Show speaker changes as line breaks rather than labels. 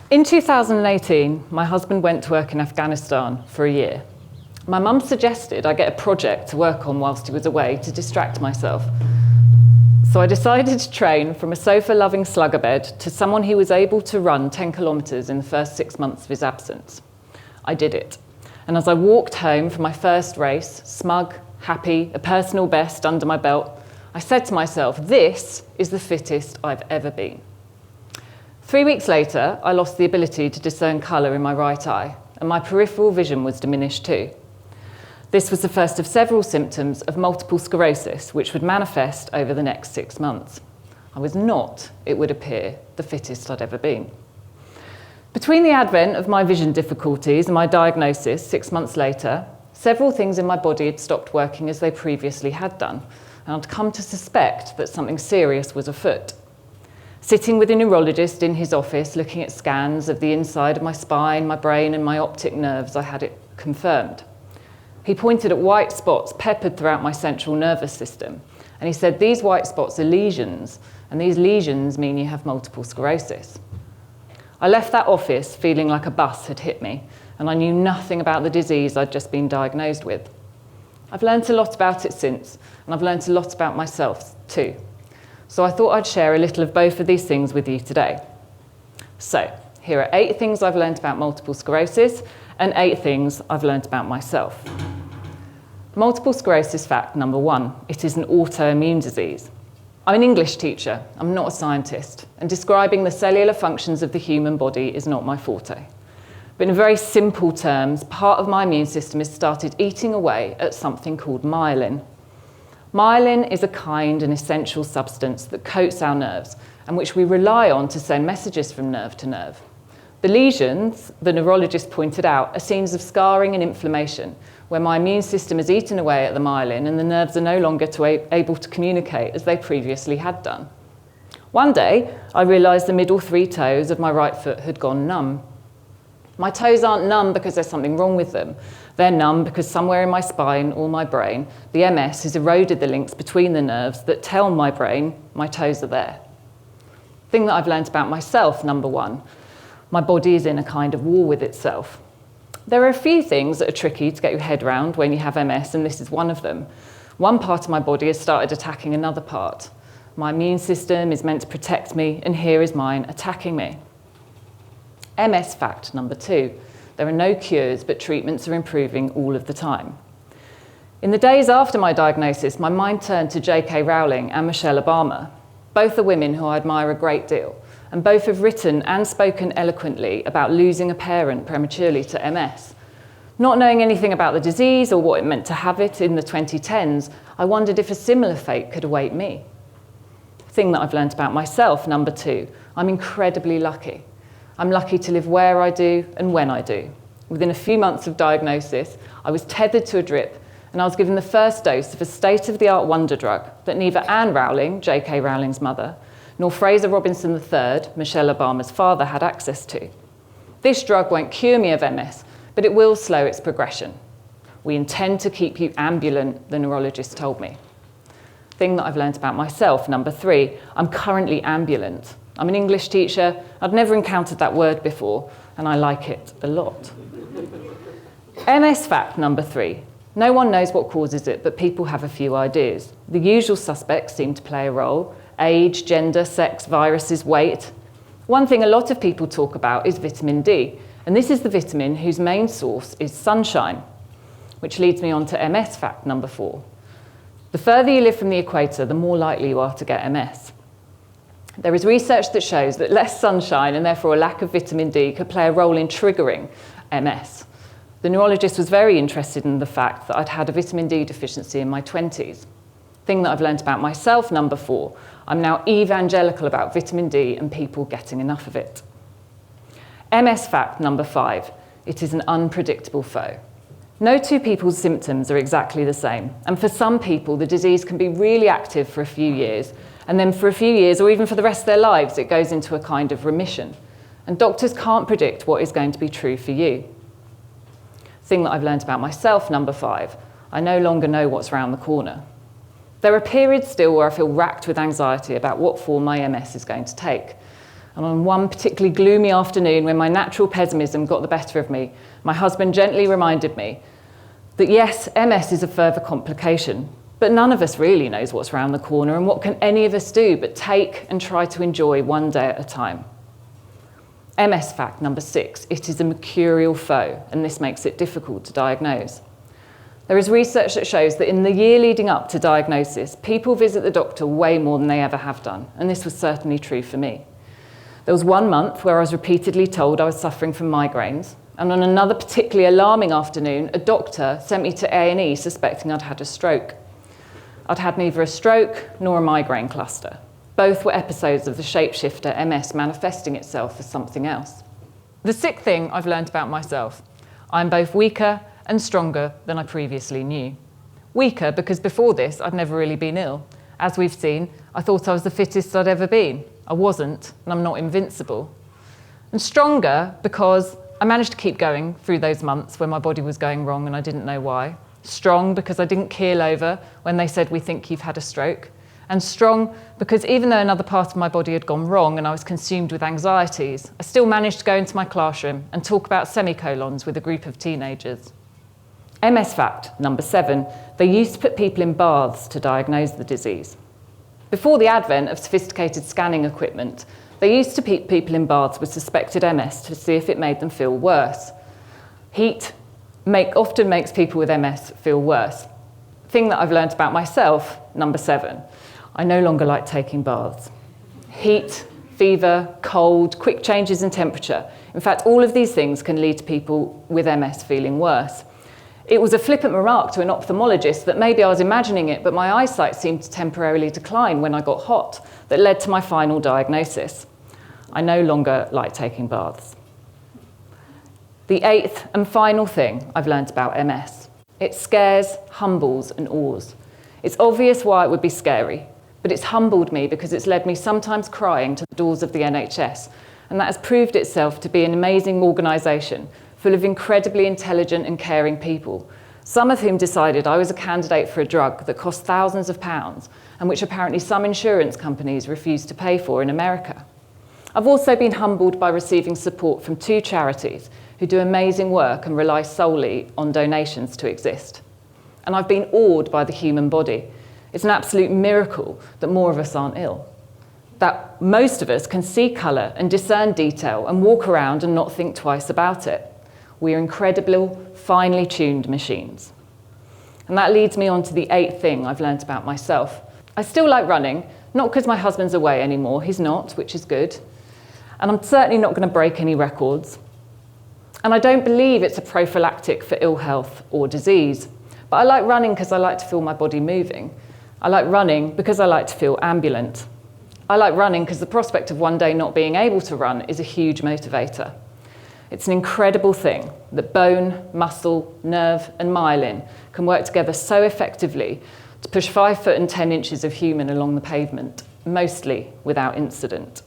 In 2018, my husband went to work in Afghanistan for a year. My mum suggested I get a project to work on whilst he was away to distract myself. So I decided to train from a sofa-loving slugabed to someone who was able to run 10 kilometres in the first 6 months of his absence. I did it. And as I walked home from my first race, smug, happy, a personal best under my belt, I said to myself, this is the fittest I've ever been. 3 weeks later, I lost the ability to discern colour in my right eye, and my peripheral vision was diminished too. This was the first of several symptoms of multiple sclerosis, which would manifest over the next 6 months. I was not, it would appear, the fittest I'd ever been. Between the advent of my vision difficulties and my diagnosis 6 months later, several things in my body had stopped working as they previously had done, and I'd come to suspect that something serious was afoot. Sitting with a neurologist in his office, looking at scans of the inside of my spine, my brain, and my optic nerves, I had it confirmed. He pointed at white spots peppered throughout my central nervous system, and he said, these white spots are lesions, and these lesions mean you have multiple sclerosis. I left that office feeling like a bus had hit me, and I knew nothing about the disease I'd just been diagnosed with. I've learnt a lot about it since, and I've learnt a lot about myself too. So I thought I'd share a little of both of these things with you today. So, here are 8 things I've learnt about multiple sclerosis and 8 things I've learnt about myself. Multiple sclerosis fact number 1, it is an autoimmune disease. I'm an English teacher, I'm not a scientist, and describing the cellular functions of the human body is not my forte. But in very simple terms, part of my immune system has started eating away at something called myelin. Myelin is a kind and essential substance that coats our nerves and which we rely on to send messages from nerve to nerve. The lesions, the neurologist pointed out, are scenes of scarring and inflammation where my immune system has eaten away at the myelin and the nerves are no longer able to communicate as they previously had done. One day, I realised the middle 3 toes of my right foot had gone numb. My toes aren't numb because there's something wrong with them. They're numb because somewhere in my spine or my brain, the MS has eroded the links between the nerves that tell my brain my toes are there. Thing that I've learnt about myself, number 1, my body is in a kind of war with itself. There are a few things that are tricky to get your head around when you have MS, and this is one of them. One part of my body has started attacking another part. My immune system is meant to protect me, and here is mine attacking me. MS fact number 2. There are no cures, but treatments are improving all of the time. In the days after my diagnosis, my mind turned to J.K. Rowling and Michelle Obama. Both are women who I admire a great deal, and both have written and spoken eloquently about losing a parent prematurely to MS. Not knowing anything about the disease or what it meant to have it in the 2010s, I wondered if a similar fate could await me. Thing that I've learnt about myself, number 2, I'm incredibly lucky. I'm lucky to live where I do and when I do. Within a few months of diagnosis, I was tethered to a drip and I was given the first dose of a state-of-the-art wonder drug that neither Anne Rowling, J.K. Rowling's mother, nor Fraser Robinson III, Michelle Obama's father, had access to. This drug won't cure me of MS, but it will slow its progression. We intend to keep you ambulant, the neurologist told me. Thing that I've learnt about myself, number 3, I'm currently ambulant. I'm an English teacher, I'd never encountered that word before, and I like it a lot. MS fact number 3. No one knows what causes it, but people have a few ideas. The usual suspects seem to play a role: age, gender, sex, viruses, weight. One thing a lot of people talk about is vitamin D, and this is the vitamin whose main source is sunshine, which leads me on to MS fact number 4. The further you live from the equator, the more likely you are to get MS. There is research that shows that less sunshine and therefore a lack of vitamin D could play a role in triggering MS. The neurologist was very interested in the fact that I'd had a vitamin D deficiency in my 20s. Thing that I've learnt about myself, number 4, I'm now evangelical about vitamin D and people getting enough of it. MS fact number 5, it is an unpredictable foe. No 2 people's symptoms are exactly the same, and for some people the disease can be really active for a few years, and then for a few years, or even for the rest of their lives, it goes into a kind of remission. And doctors can't predict what is going to be true for you. Thing that I've learnt about myself, number 5, I no longer know what's around the corner. There are periods still where I feel racked with anxiety about what form my MS is going to take. And on one particularly gloomy afternoon when my natural pessimism got the better of me, my husband gently reminded me that yes, MS is a further complication, but none of us really knows what's around the corner, and what can any of us do but take and try to enjoy one day at a time. MS fact number 6, it is a mercurial foe, and this makes it difficult to diagnose. There is research that shows that in the year leading up to diagnosis, people visit the doctor way more than they ever have done, and this was certainly true for me. There was one month where I was repeatedly told I was suffering from migraines, and on another particularly alarming afternoon, a doctor sent me to A&E suspecting I'd had a stroke. I'd had neither a stroke nor a migraine cluster. Both were episodes of the shapeshifter MS manifesting itself as something else. The 6th thing I've learned about myself: I'm both weaker and stronger than I previously knew. Weaker because before this I'd never really been ill. As we've seen, I thought I was the fittest I'd ever been. I wasn't, and I'm not invincible. And stronger because I managed to keep going through those months when my body was going wrong and I didn't know why. Strong because I didn't keel over when they said, "We think you've had a stroke." And strong because even though another part of my body had gone wrong and I was consumed with anxieties, I still managed to go into my classroom and talk about semicolons with a group of teenagers. MS fact number 7, they used to put people in baths to diagnose the disease. Before the advent of sophisticated scanning equipment, they used to put people in baths with suspected MS to see if it made them feel worse. Heat often makes people with MS feel worse. Thing that I've learned about myself, number 7, I no longer like taking baths. Heat, fever, cold, quick changes in temperature. In fact, all of these things can lead to people with MS feeling worse. It was a flippant remark to an ophthalmologist that maybe I was imagining it, but my eyesight seemed to temporarily decline when I got hot, that led to my final diagnosis. I no longer like taking baths. The 8th and final thing I've learned about MS: it scares, humbles, and awes. It's obvious why it would be scary, but it's humbled me because it's led me sometimes crying to the doors of the NHS, and that has proved itself to be an amazing organisation full of incredibly intelligent and caring people, some of whom decided I was a candidate for a drug that cost thousands of pounds and which apparently some insurance companies refused to pay for in America. I've also been humbled by receiving support from 2 charities who do amazing work and rely solely on donations to exist. And I've been awed by the human body. It's an absolute miracle that more of us aren't ill, that most of us can see colour and discern detail and walk around and not think twice about it. We are incredible, finely tuned machines. And that leads me on to the 8th thing I've learned about myself. I still like running, not because my husband's away anymore, he's not, which is good. And I'm certainly not going to break any records. And I don't believe it's a prophylactic for ill health or disease. But I like running because I like to feel my body moving. I like running because I like to feel ambulant. I like running because the prospect of one day not being able to run is a huge motivator. It's an incredible thing that bone, muscle, nerve, and myelin can work together so effectively to push 5 foot and 10 inches of human along the pavement, mostly without incident.